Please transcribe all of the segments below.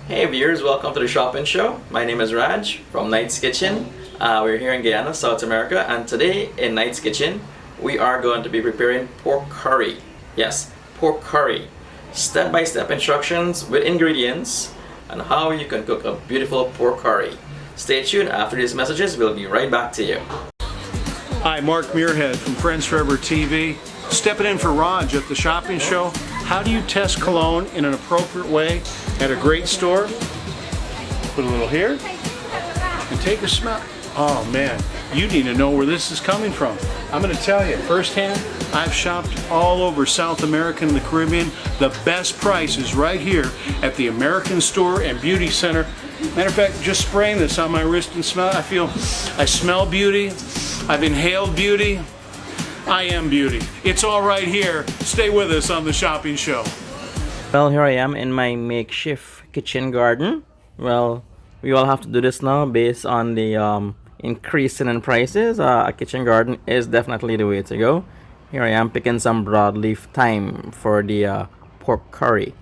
Hey viewers, welcome to the Shopping Show. My name is Raj from Knight's Kitchen. We're here in Guyana, South America, and today in Knight's Kitchen we are going to be preparing pork curry. Yes, pork curry. Step-by-step instructions with ingredients and how you can cook a beautiful pork curry. Stay tuned. After these messages, we'll be right back to you. Hi, Mark Muirhead from Friends Forever TV. Stepping in for Raj at the Shopping Show. How do you test cologne in an appropriate way at a great store? Put a little here and take a smell. Oh man, you need to know where this is coming from. I'm going to tell you firsthand, I've shopped all over South America and the Caribbean. The best price is right here at the American Store and Beauty Center. Matter of fact, just spraying this on my wrist and I smell beauty. I've inhaled beauty. I am beauty. It's all right here. Stay with us on the Shopping Show. Well, here I am in my makeshift kitchen garden. Well, we all have to do this now based on the increase in prices. A kitchen garden is definitely the way to go. Here I am picking some broadleaf thyme for the pork curry.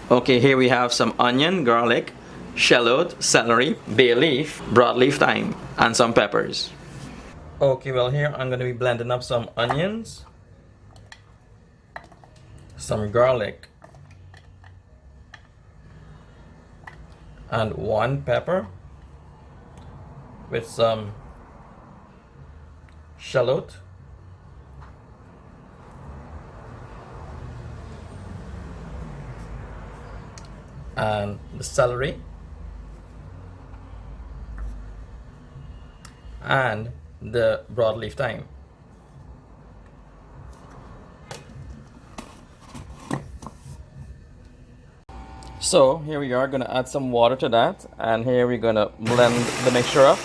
Okay, here we have some onion, garlic, shallot, celery, bay leaf, broadleaf thyme, and some peppers. Okay, well here I'm going to be blending up some onions, some garlic, and one pepper with some shallot, and the celery, and the broadleaf thyme. So here we are going to add some water to that, and here we're going to blend the mixture up.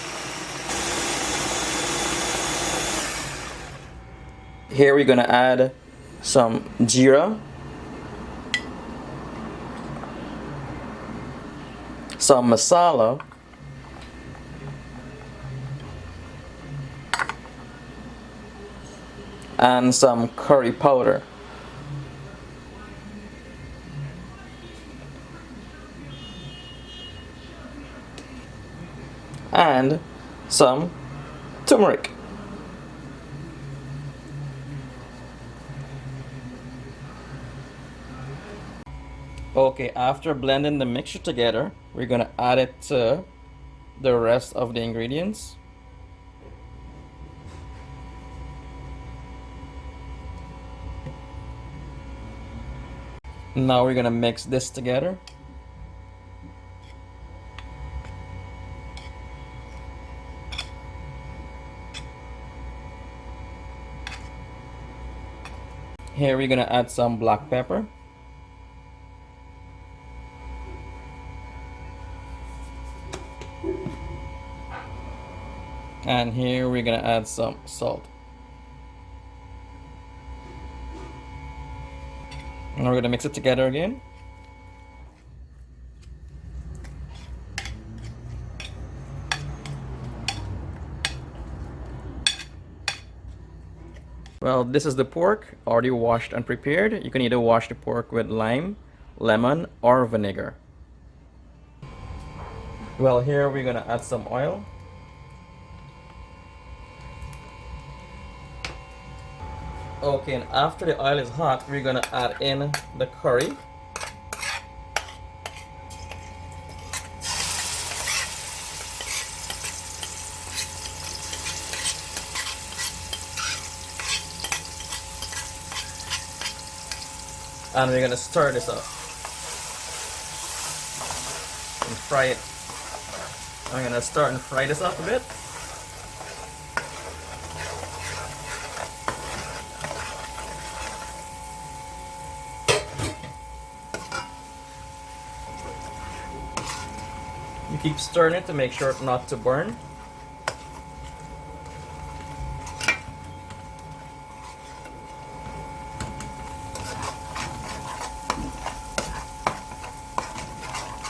Here we're going to add some jeera, some masala, and some curry powder. And some turmeric. Okay, after blending the mixture together, we're gonna add it to the rest of the ingredients. Now we're gonna mix this together. Here we're gonna add some black pepper. And here we're gonna add some salt. And we're gonna mix it together again. Well, this is the pork, already washed and prepared. You can either wash the pork with lime, lemon, or vinegar. Well, here we're gonna add some oil. Okay, and after the oil is hot, we're gonna add in the curry. And we're gonna stir this up and fry it. I'm gonna start and fry this up a bit. You keep stirring it to make sure not to burn.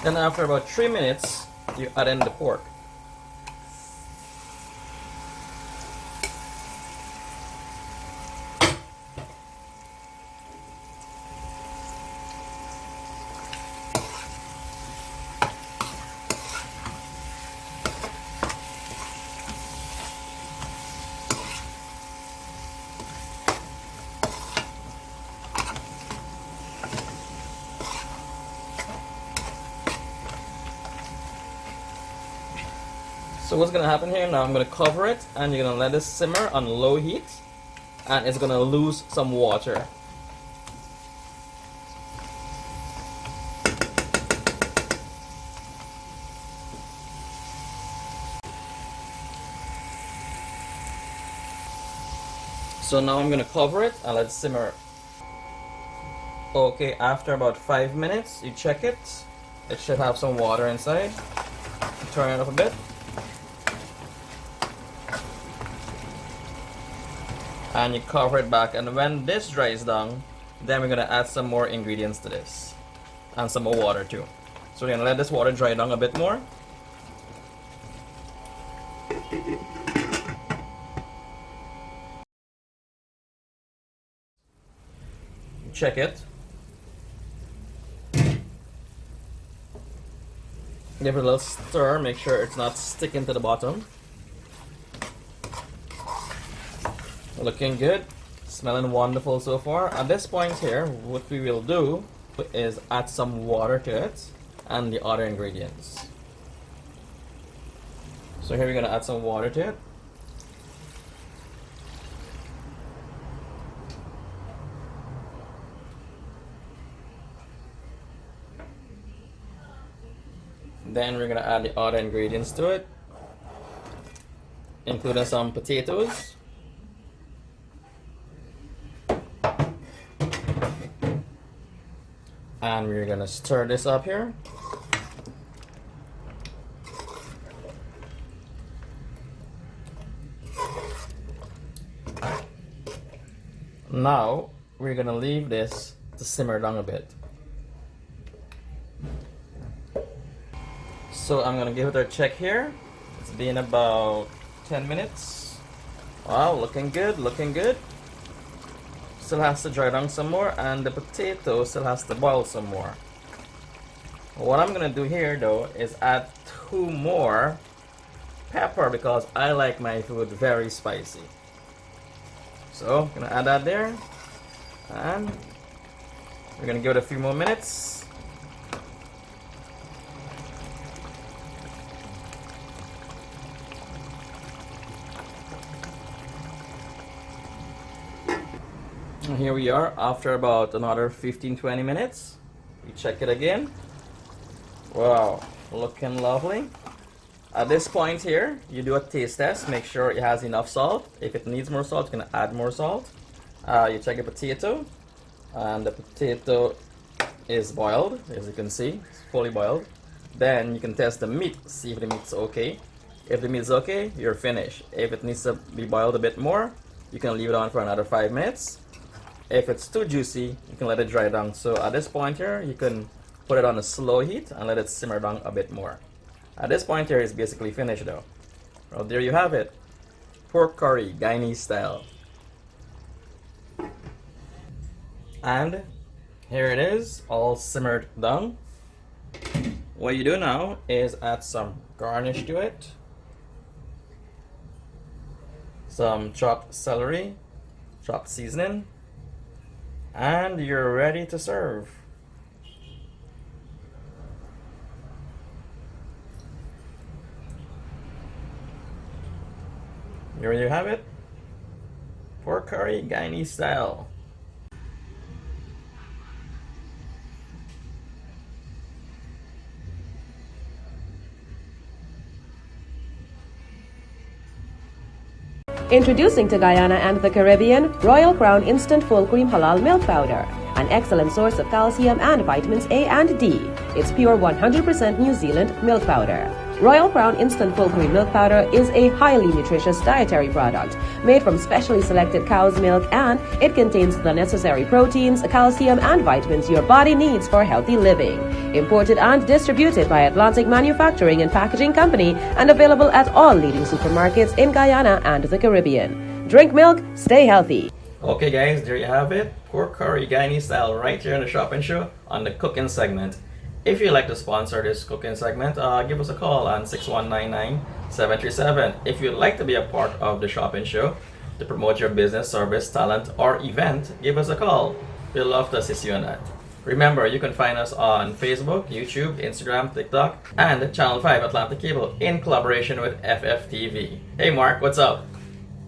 Then after about 3 minutes, you add in the pork. So what's gonna happen here now, I'm gonna cover it and you're gonna let it simmer on low heat and it's gonna lose some water. So now I'm gonna cover it and let it simmer. Okay, after about 5 minutes, you check it. It should have some water inside. Turn it up a bit. And you cover it back, and when this dries down, then we're gonna add some more ingredients to this and some more water too. So we're gonna let this water dry down a bit more. Check it. Give it a little stir, make sure it's not sticking to the bottom. Looking good, smelling wonderful so far. At this point here, what we will do is add some water to it and the other ingredients. So here we're gonna add some water to it. Then we're gonna add the other ingredients to it, including some potatoes. And we're gonna stir this up here. Now we're gonna leave this to simmer down a bit. So I'm gonna give it a check here. It's been about 10 minutes. Wow, looking good, looking good. Still has to dry down some more, and the potato still has to boil some more. What I'm gonna do here though is add 2 more pepper because I like my food very spicy. So I'm gonna add that there, and we're gonna give it a few more minutes. And here we are after about another 15-20 minutes. We check it again. Wow, looking lovely. At this point here, you do a taste test, make sure it has enough salt. If it needs more salt, you can add more salt. You check the potato, and the potato is boiled, as you can see, it's fully boiled. Then you can test the meat, see if the meat's okay. If the meat's okay, you're finished. If it needs to be boiled a bit more, you can leave it on for another 5 minutes. If it's too juicy, you can let it dry down. So at this point here, you can put it on a slow heat and let it simmer down a bit more. At this point here, it's basically finished though. Well, there you have it. Pork curry, Guyanese style. And here it is, all simmered down. What you do now is add some garnish to it. Some chopped celery, chopped seasoning. And you're ready to serve. Here you have it. Pork curry, Guyanese style. Introducing to Guyana and the Caribbean, Royal Crown Instant Full Cream Halal Milk Powder, an excellent source of calcium and vitamins A and D. It's pure 100% New Zealand milk powder. Royal Crown Instant Full Cream Milk Powder is a highly nutritious dietary product made from specially selected cow's milk, and it contains the necessary proteins, calcium, and vitamins your body needs for healthy living. Imported and distributed by Atlantic Manufacturing and Packaging Company and available at all leading supermarkets in Guyana and the Caribbean. Drink milk, stay healthy. Okay guys, there you have it. Pork curry, Guyanese style, right here in the Shop and Show on the cooking segment. If you'd like to sponsor this cooking segment, give us a call on 6199-737. If you'd like to be a part of the Shop and Show to promote your business, service, talent, or event, give us a call. We'd love to assist you on that. Remember, you can find us on Facebook, YouTube, Instagram, TikTok, and Channel 5 Atlantic Cable in collaboration with FFTV. Hey Mark, what's up?